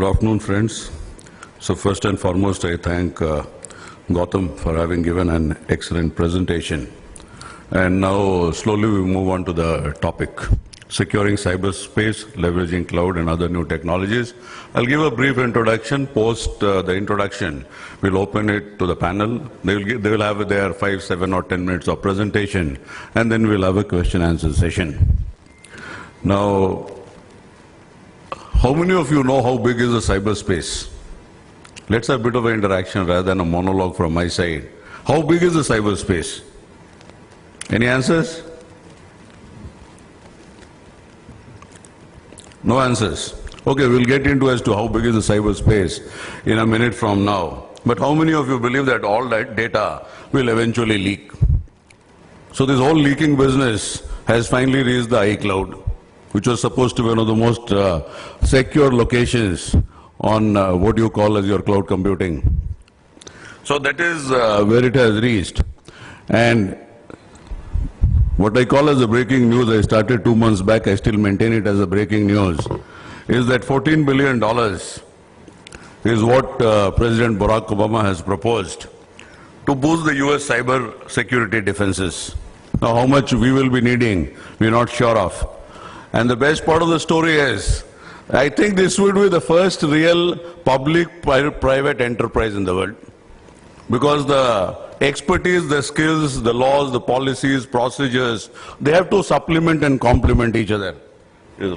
afternoon, friends. So first and foremost, I thank Gautam for having given an excellent presentation. And now slowly we move on to the topic, securing cyberspace, leveraging cloud and other new technologies. I'll give a brief introduction. Post the introduction, we'll open it to the panel. They will have their 5, 7 or 10 minutes of presentation, and then we'll have a question-answer session. Now, how many of you know how big is the cyberspace? Let's have a bit of an interaction rather than a monologue from my side. How big is the cyberspace? Any answers? No answers. Okay, we'll get into as to how big is the cyberspace in a minute from now. But how many of you believe that all that data will eventually leak? So this whole leaking business has finally reached the iCloud, which was supposed to be one of the most secure locations on what you call as your cloud computing. So that is where it has reached. And what I call as the breaking news, I started 2 months back, I still maintain it as a breaking news, is that $14 billion is what President Barack Obama has proposed to boost the US cyber security defenses. Now how much we will be needing, we're not sure of. And the best part of the story is, I think this would be the first real public-private enterprise in the world. Because the expertise, the skills, the laws, the policies, procedures, they have to supplement and complement each other. It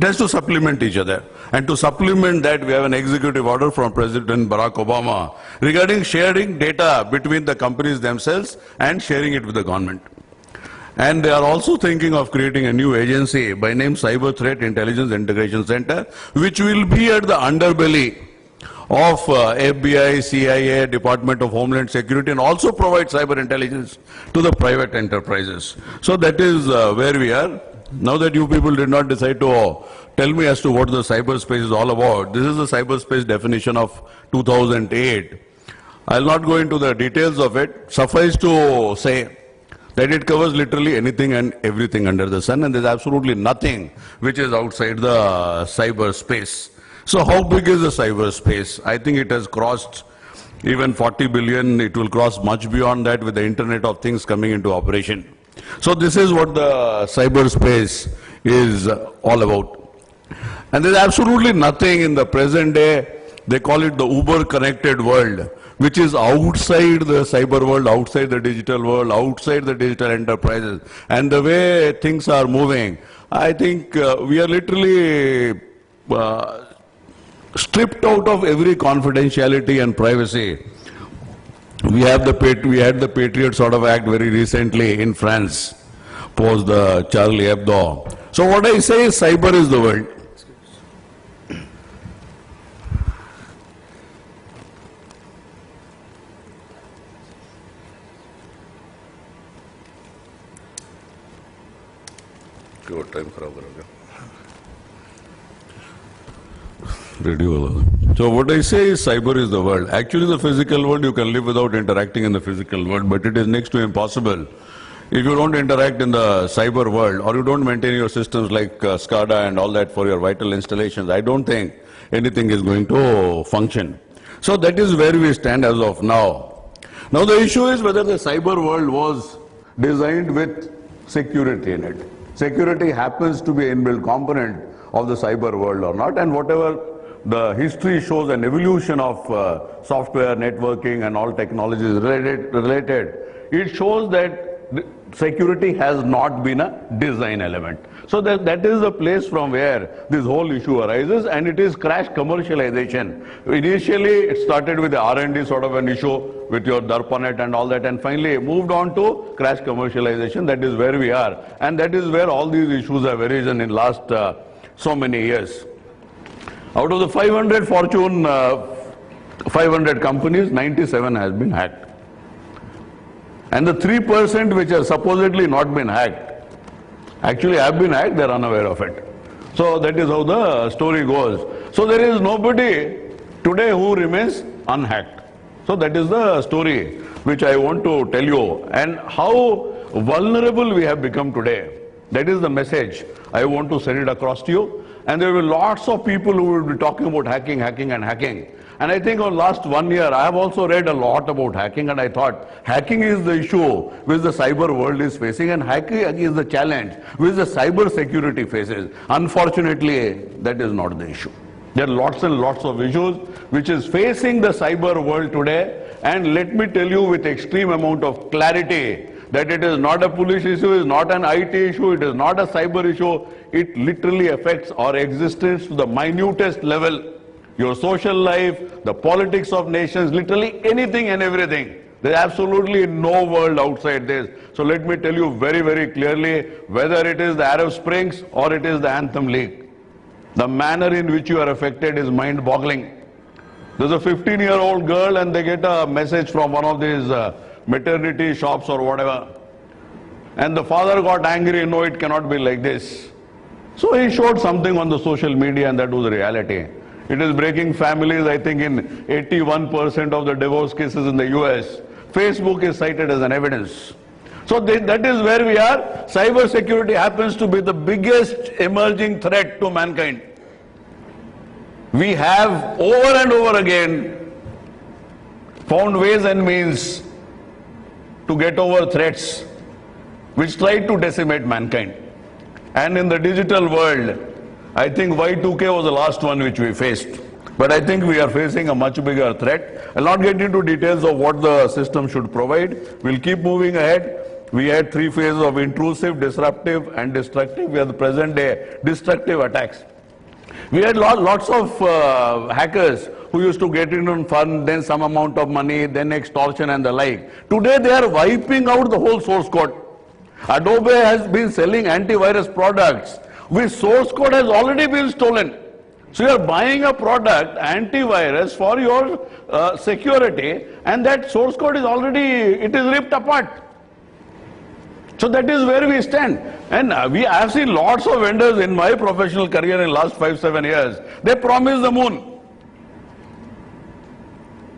has to supplement each other. And to supplement that, we have an executive order from President Barack Obama regarding sharing data between the companies themselves and sharing it with the government. And they are also thinking of creating a new agency by name Cyber Threat Intelligence Integration Center, which will be at the underbelly of FBI, CIA, Department of Homeland Security, and also provide cyber intelligence to the private enterprises. So that is where we are. Now that you people did not decide to tell me as to what the cyberspace is all about, this is the cyberspace definition of 2008. I'll not go into the details of it. Suffice to say that it covers literally anything and everything under the sun, and there's absolutely nothing which is outside the cyberspace. So how big is the cyberspace? I think it has crossed even 40 billion. It will cross much beyond that with the Internet of Things coming into operation. So this is what the cyberspace is all about. And there's absolutely nothing in the present day, they call it the Uber connected world, which is outside the cyber world, outside the digital world, outside the digital enterprises. And the way things are moving, I think we are literally stripped out of every confidentiality and privacy. We had the Patriot sort of act very recently in France, post the Charlie Hebdo. So what I say is cyber is the world. So what I say is cyber is the world. Actually the physical world, you can live without interacting in the physical world, but it is next to impossible if you don't interact in the cyber world or you don't maintain your systems like SCADA and all that for your vital installations. I don't think anything is going to function. So that is where we stand as of now. Now the issue is whether the cyber world was designed with security in it. Security happens to be an inbuilt component of the cyber world or not, and whatever the history shows an evolution of software, networking and all technologies related, it shows that security has not been a design element. So that is the place from where this whole issue arises, and it is crash commercialization. Initially it started with the R&D sort of an issue with your DARPANET and all that, and finally moved on to crash commercialization. That is where we are, and that is where all these issues have arisen in last so many years. Out of the 500 Fortune 500 companies, 97 has been hacked. And the 3% which have supposedly not been hacked, actually have been hacked, they are unaware of it. So that is how the story goes. So there is nobody today who remains unhacked. So that is the story which I want to tell you, and how vulnerable we have become today. That is the message I want to send it across to you. and there will be lots of people who will be talking about hacking, hacking and hacking. And I think over the last 1 year, I have also read a lot about hacking, and I thought hacking is the issue which the cyber world is facing, and hacking is the challenge which the cyber security faces. Unfortunately, that is not the issue. There are lots and lots of issues which is facing the cyber world today, and let me tell you with extreme amount of clarity that it is not a police issue, it is not an IT issue, it is not a cyber issue. It literally affects our existence to the minutest level. Your social life, the politics of nations, literally anything and everything. There is absolutely no world outside this. So let me tell you very, very clearly, whether it is the Arab Springs or it is the Anthem League, the manner in which you are affected is mind-boggling. There's a 15-year-old girl and they get a message from one of these maternity shops or whatever. And the father got angry, no, it cannot be like this. So he showed something on the social media, and that was the reality. It is breaking families. I think in 81% of the divorce cases in the US, Facebook is cited as an evidence. So that is where we are. Cyber security happens to be the biggest emerging threat to mankind. We have over and over again found ways and means to get over threats which try to decimate mankind. And in the digital world, I think Y2K was the last one which we faced. But I think we are facing a much bigger threat. I'll not get into details of what the system should provide. We'll keep moving ahead. We had 3 phases of intrusive, disruptive and destructive. We have the present day destructive attacks. We had lots of hackers who used to get in on fun, then some amount of money, then extortion and the like. Today they are wiping out the whole source code. Adobe has been selling antivirus products which source code has already been stolen. So you are buying a product, antivirus, for your security, and that source code is already, it is ripped apart. So that is where we stand. And I have seen lots of vendors in my professional career in the last 5-7 years. They promise the moon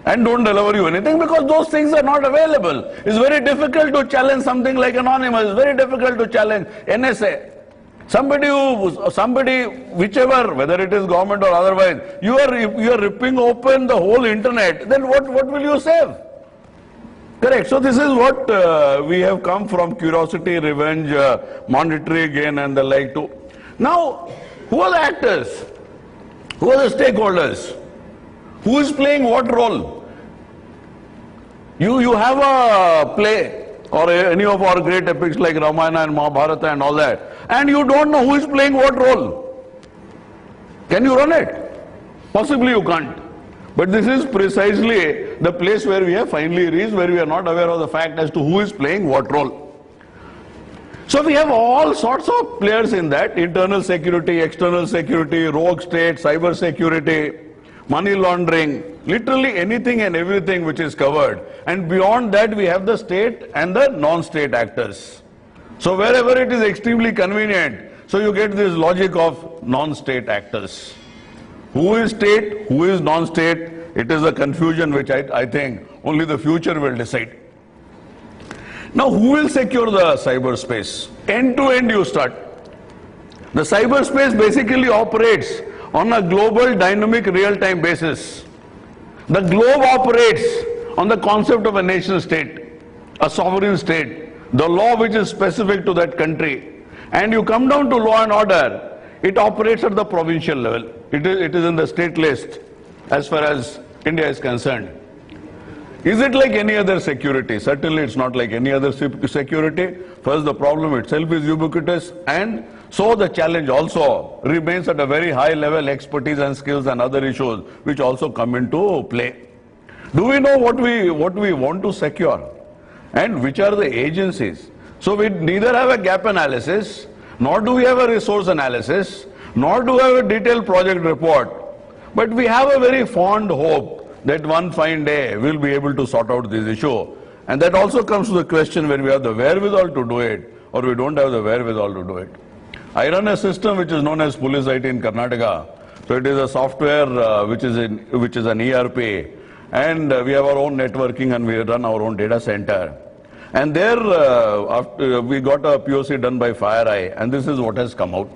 and don't deliver you anything because those things are not available. It's very difficult to challenge something like Anonymous. It's very difficult to challenge NSA. Somebody, whichever, whether it is government or otherwise, you are ripping open the whole internet, then what will you save? Correct. So this is what we have come from: curiosity, revenge, monetary gain and the like to. Now, who are the actors? Who are the stakeholders? Who is playing what role? You have a play or any of our great epics like Ramayana and Mahabharata and all that, and you don't know who is playing what role. Can you run it? Possibly you can't. But this is precisely the place where we have finally reached, where we are not aware of the fact as to who is playing what role. So we have all sorts of players in that: internal security, external security, rogue state, cyber security, money laundering, literally anything and everything which is covered. And beyond that, we have the state and the non-state actors. So wherever it is extremely convenient, so you get this logic of non-state actors. Who is state, who is non-state? It is a confusion which I think only the future will decide. Now, who will secure the cyberspace? End to end you start. The cyberspace basically operates on a global dynamic real-time basis. The globe operates on the concept of a nation state, a sovereign state, the law which is specific to that country. And you come down to law and order, it operates at the provincial level. It is in the state list as far as India is concerned. Is it like any other security? Certainly it's not like any other security. First, the problem itself is ubiquitous, and so the challenge also remains at a very high level: expertise and skills and other issues which also come into play. Do we know what we want to secure and which are the agencies? So we neither have a gap analysis, nor do we have a resource analysis, nor do we have a detailed project report, but we have a very fond hope that one fine day we'll be able to sort out this issue. And that also comes to the question where we have the wherewithal to do it or we don't have the wherewithal to do it. I run a system which is known as Police IT in Karnataka. So it is a software which is an ERP, and we have our own networking and we run our own data center. And there we got a POC done by FireEye, and this is what has come out.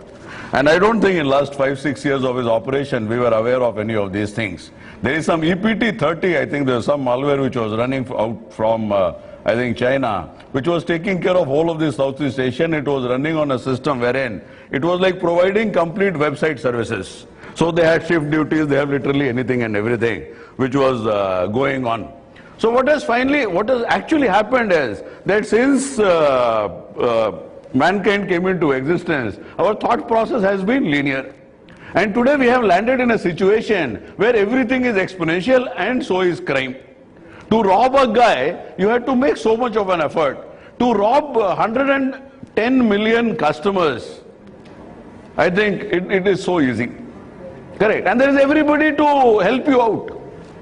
And I don't think in last 5-6 years of his operation, we were aware of any of these things. There is some EPT-30, I think there's some malware which was running out from, I think, China, which was taking care of whole of the Southeast Asian. It was running on a system wherein it was like providing complete website services. So they had shift duties, they have literally anything and everything which was going on. So what has actually happened is that since mankind came into existence, our thought process has been linear. And today we have landed in a situation where everything is exponential and so is crime. To rob a guy, you have to make so much of an effort. To rob 110 million customers, I think it is so easy. Correct. And there is everybody to help you out.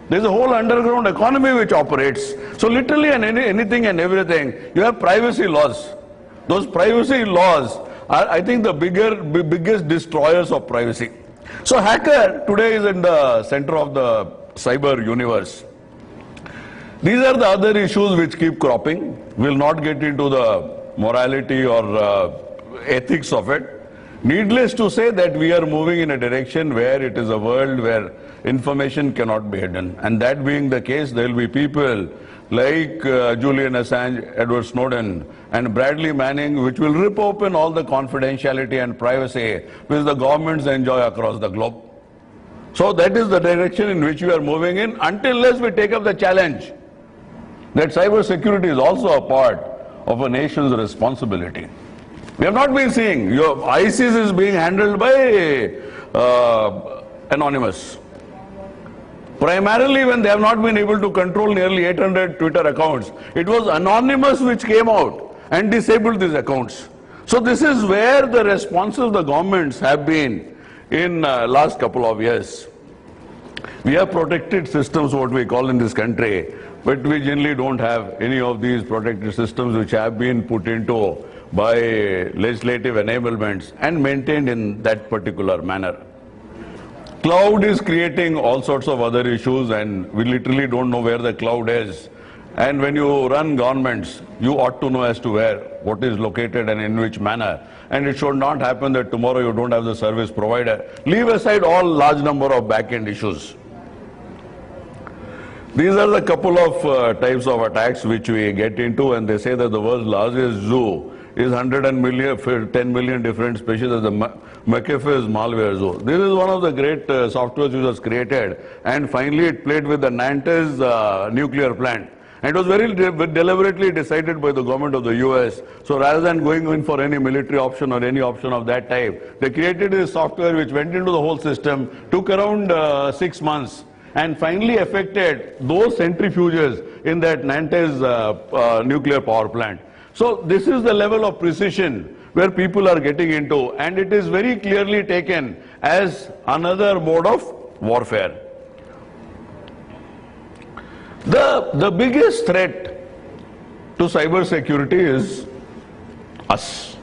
There is a whole underground economy which operates. So literally anything and everything, you have privacy laws. Those privacy laws are, I think, the biggest destroyers of privacy. So hacker today is in the center of the cyber universe. These are the other issues which keep cropping. We'll not get into the morality or ethics of it. Needless to say that we are moving in a direction where it is a world where information cannot be hidden. And that being the case, there will be people like Julian Assange, Edward Snowden, and Bradley Manning, which will rip open all the confidentiality and privacy which the governments enjoy across the globe. So that is the direction in which we are moving in, unless we take up the challenge that cyber security is also a part of a nation's responsibility. We have not been seeing, ISIS is being handled by anonymous. Primarily when they have not been able to control nearly 800 Twitter accounts, it was anonymous which came out and disabled these accounts. So this is where the responses of the governments have been in last couple of years. We have protected systems, what we call in this country, but we generally don't have any of these protected systems which have been put into by legislative enablements and maintained in that particular manner. Cloud is creating all sorts of other issues, and we literally don't know where the cloud is. And when you run governments, you ought to know as to where, what is located and in which manner. And it should not happen that tomorrow you don't have the service provider. Leave aside all large number of back-end issues. These are the couple of types of attacks which we get into, and they say that the world's largest zoo is 10 million different species of the McAfee's malware zoo. This is one of the great softwares which was created, and finally it played with the Nantes nuclear plant. And it was very deliberately decided by the government of the US. So rather than going in for any military option or any option of that type, they created this software which went into the whole system, took around 6 months, and finally affected those centrifuges in that Nantes nuclear power plant. So this is the level of precision where people are getting into, and it is very clearly taken as another mode of warfare. The biggest threat to cyber security is us.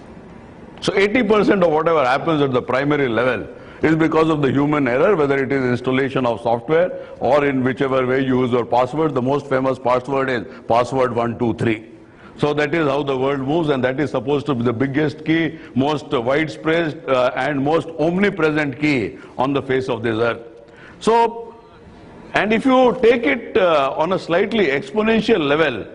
So 80% of whatever happens at the primary level is because of the human error, whether it is installation of software or in whichever way you use your password. The most famous password is password 123. So that is how the world moves, and that is supposed to be the biggest key, most widespread and most omnipresent key on the face of this earth. So, and if you take it on a slightly exponential level,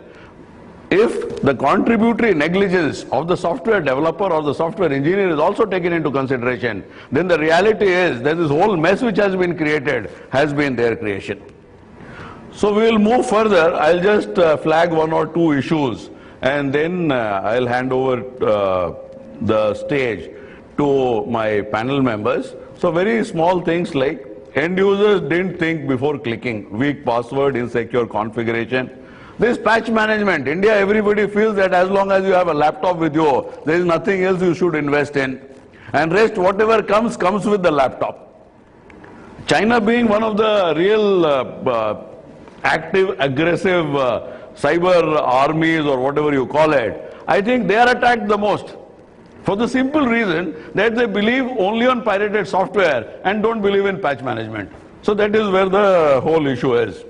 if the contributory negligence of the software developer or the software engineer is also taken into consideration, then the reality is that this whole mess which has been created has been their creation. So we will move further. I'll just flag one or two issues, and then I'll hand over the stage to my panel members. So very small things like end users didn't think before clicking, weak password, insecure configuration. This patch management, India, everybody feels that as long as you have a laptop with you, there is nothing else you should invest in. And rest, whatever comes with the laptop. China being one of the real active, aggressive cyber armies or whatever you call it, I think they are attacked the most. For the simple reason that they believe only on pirated software and don't believe in patch management. So that is where the whole issue is.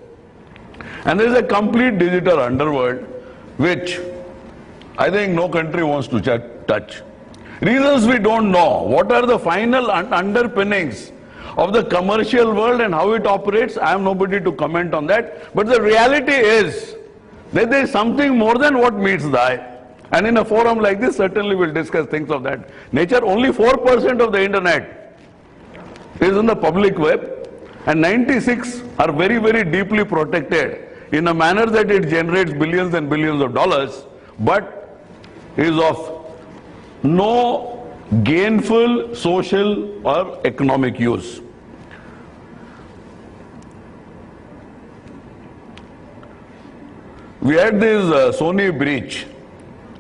And there is a complete digital underworld which I think no country wants to touch. Reasons we don't know. What are the final underpinnings of the commercial world and how it operates? I am nobody to comment on that. But the reality is that there is something more than what meets the eye. And in a forum like this, certainly we'll discuss things of that nature. Only 4% of the internet is in the public web, and 96 are very, very deeply protected in a manner that it generates billions and billions of dollars, but is of no gainful social or economic use. We had this Sony breach,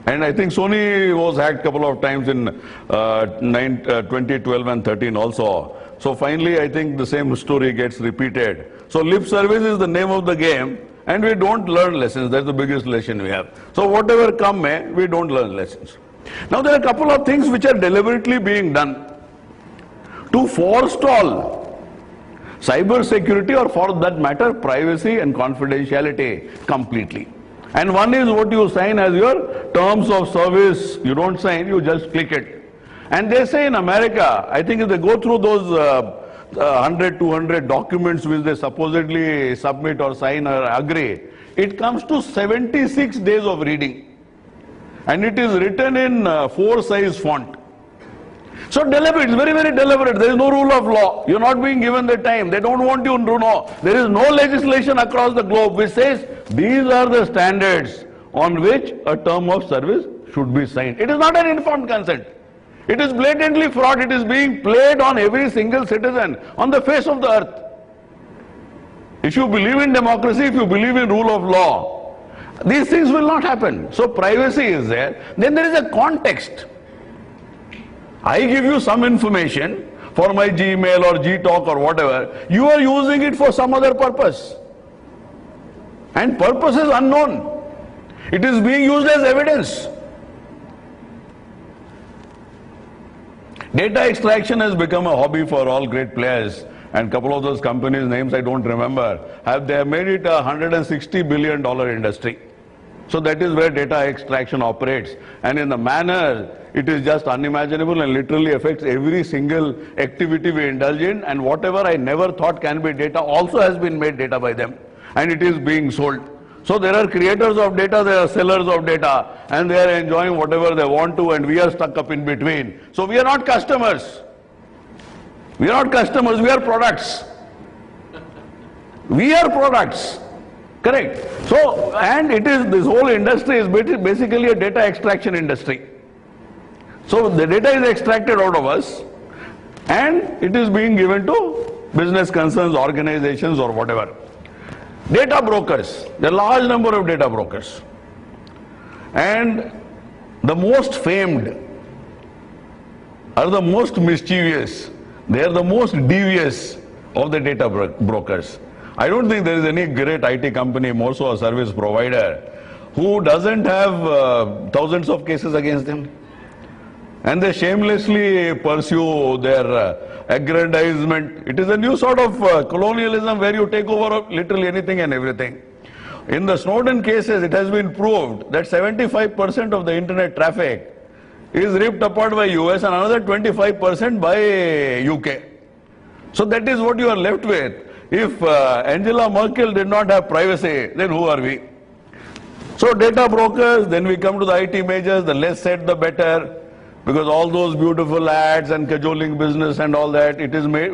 and I think Sony was hacked a couple of times in 2012 and 13 also. So finally, I think the same story gets repeated. So lip service is the name of the game, and we don't learn lessons. That's the biggest lesson we have. So whatever come may, we don't learn lessons. Now there are a couple of things which are deliberately being done to forestall cyber security, or for that matter, privacy and confidentiality completely. And one is what you sign as your terms of service. You don't sign, you just click it. And they say in America, I think if they go through those 100, 200 documents which they supposedly submit or sign or agree, it comes to 76 days of reading. And it is written in 4-size font. So deliberate, it's very, very deliberate. There is no rule of law. You're not being given the time. They don't want you to know. There is no legislation across the globe which says these are the standards on which a term of service should be signed. It is not an informed consent. It is blatantly fraud. It is being played on every single citizen on the face of the earth. If you believe in democracy, if you believe in rule of law, these things will not happen. So privacy is there. Then there is a context. I give you some information for my Gmail or Gtalk or whatever. You are using it for some other purpose. And purpose is unknown. It is being used as evidence. Data extraction has become a hobby for all great players, and a couple of those companies' names I don't remember, they have made it a $160 billion industry. So that is where data extraction operates, and in the manner it is just unimaginable and literally affects every single activity we indulge in, and whatever I never thought can be data also has been made data by them, and it is being sold. So there are creators of data, there are sellers of data, and they are enjoying whatever they want to, and we are stuck up in between. So we are not customers. We are not customers, we are products. We are products. Correct. So, and it is, this whole industry is basically a data extraction industry. So the data is extracted out of us, and it is being given to business concerns, organizations, or whatever. Data brokers, there are a large number of data brokers, and the most famed are the most mischievous. They are the most devious of the data brokers. I don't think there is any great IT company, more so a service provider, who doesn't have thousands of cases against them. And they shamelessly pursue their aggrandizement. It is a new sort of colonialism where you take over literally anything and everything. In the Snowden cases, it has been proved that 75% of the internet traffic is ripped apart by US and another 25% by UK. So that is what you are left with. If Angela Merkel did not have privacy, then who are we? So data brokers, then we come to the IT majors, the less said the better. Because all those beautiful ads and cajoling business and all that, it is made,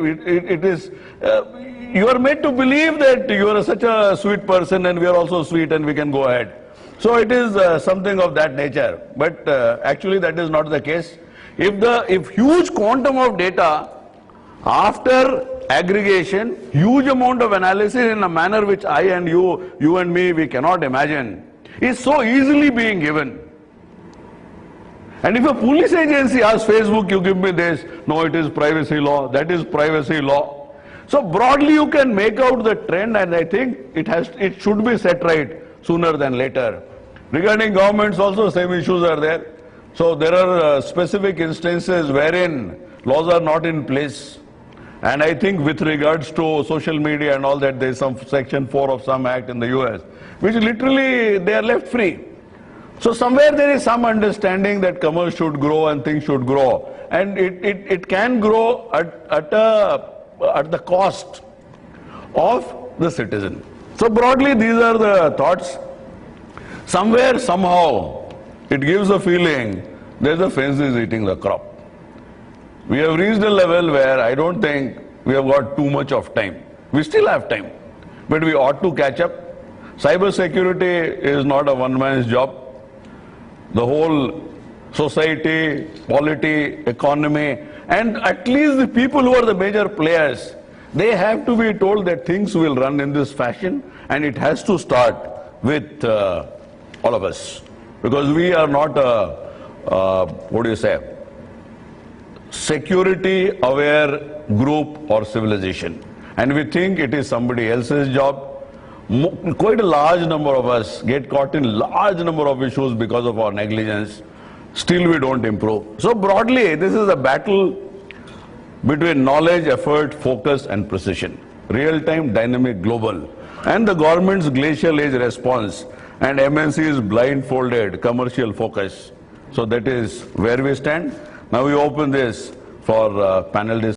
you are made to believe that you are such a sweet person and we are also sweet and we can go ahead. So it is something of that nature. But actually that is not the case. If huge quantum of data, after aggregation, huge amount of analysis in a manner which I and you and me, we cannot imagine, is so easily being given. And if a police agency asks Facebook, you give me this, no, it is privacy law, that is privacy law. So broadly you can make out the trend, and I think it should be set right sooner than later. Regarding governments also, same issues are there. So there are specific instances wherein laws are not in place. And I think with regards to social media and all that, there is some section 4 of some act in the US, which literally they are left free. So somewhere there is some understanding that commerce should grow and things should grow. And it can grow at the cost of the citizen. So broadly, these are the thoughts. Somewhere, somehow, it gives a feeling that the fence is eating the crop. We have reached a level where I don't think we have got too much of time. We still have time, but we ought to catch up. Cyber security is not a one-man's job. The whole society, polity, economy, and at least the people who are the major players, they have to be told that things will run in this fashion, and it has to start with all of us. Because we are not a, security-aware group or civilization. And we think it is somebody else's job. Quite a large number of us get caught in large number of issues because of our negligence. Still we don't improve. So broadly, this is a battle between knowledge, effort, focus and precision. Real-time, dynamic, global. And the government's glacial age response and MNC's blindfolded commercial focus. So that is where we stand. Now we open this for panel discussion.